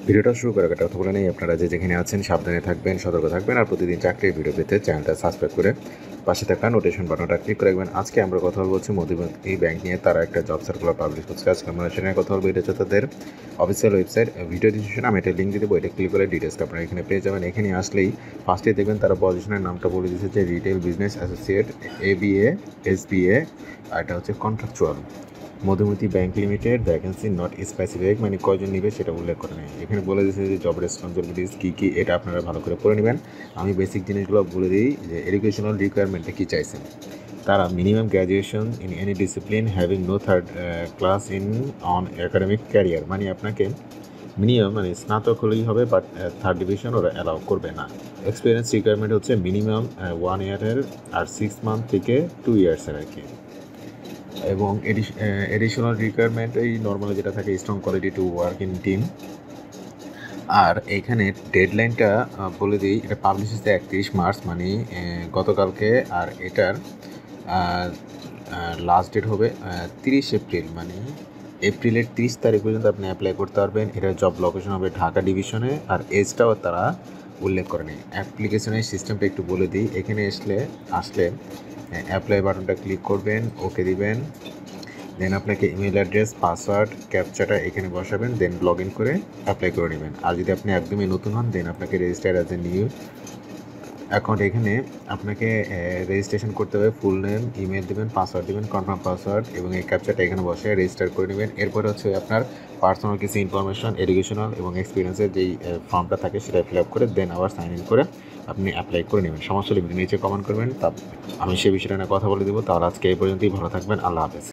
ভিডিওটা শুরু করার একটা কথা বলে নেই, আপনারা যে যেখানে আছেন সাবধানে থাকবেন, সতর্ক থাকবেন, আর প্রতিদিন চাকরির ভিডিও পেতে চ্যানেলটা সাবস্ক্রাইব করে পাশে থাকা নোটিফিকেশন বাটনটা ক্লিক করে রাখবেন। আজকে আমরা কথা বলবো মধ্যবিত্ত ব্যাংক নিয়ে। তারা একটা জব সার্কুলার পাবলিশ করছে। আজকে আমরা সেটা নিয়ে কথা বলবো। এটা হচ্ছে তাদের অফিসিয়াল ওয়েবসাইট। ভিডিও ডিসক্রিপশনে আমি একটা লিঙ্ক দিয়ে দেবো, এটা ক্লিক করে ডিটেলসটা আপনারা এখানে পেয়ে যাবেন। এখানে আসলেই ফার্স্টে দেখবেন তারা পজিশনের নামটা বলে দিয়েছে যে retail business associate, ABA, SBA, আর এটা হচ্ছে contractual. Madhumati bank limited, vacancy not specific, মানে কয়জন নিবে সেটা উল্লেখ করে নেই। এখানে বলে দিয়েছে যে জব রেসপন্সিবিলিটিস কী কী, এটা আপনারা ভালো করে পড়ে নেবেন। আমি বেসিক জিনিসগুলো বলে দিই যে এডুকেশনাল রিকোয়ারমেন্টটা কী চাইছেন। তারা minimum graduation in any discipline having no third class in on academic career, মানে আপনাকে মিনিমাম মানে স্নাতক হলেই হবে, বাট থার্ড ডিভিশন ওরা অ্যালাউ করবে না। এক্সপিরিয়েন্স রিকোয়ারমেন্ট হচ্ছে মিনিমাম 1 ইয়ারের আর 6 মান্থ থেকে 2 ইয়ার্সের আর কি। এবং এডিশনাল রিকোয়ারমেন্ট এই নর্মালি যেটা থাকে, strong quality to work in team. আর এখানে ডেডলাইনটা বলে দিই, এটা পাবলিশ হচ্ছে 31 মার্চ, মানে গতকালকে। আর এটার লাস্ট ডেট হবে 30 এপ্রিল, মানে এপ্রিলের 30 তারিখ পর্যন্ত আপনি অ্যাপ্লাই করতে পারবেন। এটার জব লোকেশন হবে ঢাকা ডিভিশনে, আর এজটাও তারা উল্লেখ করে নেই। অ্যাপ্লিকেশনের সিস্টেমটা একটু বলে দিই। এখানে আসলে অ্যাপ্লাই বাটনটা ক্লিক করবেন, ওকে দিবেন, দেন আপনাকে ইমেল অ্যাড্রেস, পাসওয়ার্ড, ক্যাপচাটা এখানে বসাবেন, দেন লগ ইন করে অ্যাপ্লাই করে নেবেন। আর যদি আপনি একদমই নতুন হন, দেন আপনাকে register as a new account. এখানে আপনাকে রেজিস্ট্রেশন করতে হবে। ফুল নেম, ইমেল দেবেন, পাসওয়ার্ড দেবেন, কনফার্ম পাসওয়ার্ড, এবং এই ক্যাপচাটা এখানে বসে রেজিস্টার করে নেবেন। এরপরে হচ্ছে আপনার পার্সোনাল কিছু ইনফরমেশন, এডুকেশনাল এবং এক্সপিরিয়েন্সের যেই ফর্মটা থাকে সেটা ফিল আপ করে দেন আবার সাইন ইন করে আপনি অ্যাপ্লাই করে নেবেন। সমস্যা হলে নিচে কমেন্ট করবেন, তা আমি সে বিষয়টা নিয়ে কথা বলে দেবো। তাহলে আজকে এই পর্যন্তই। ভালো থাকবেন। আল্লাহ হাফেজ।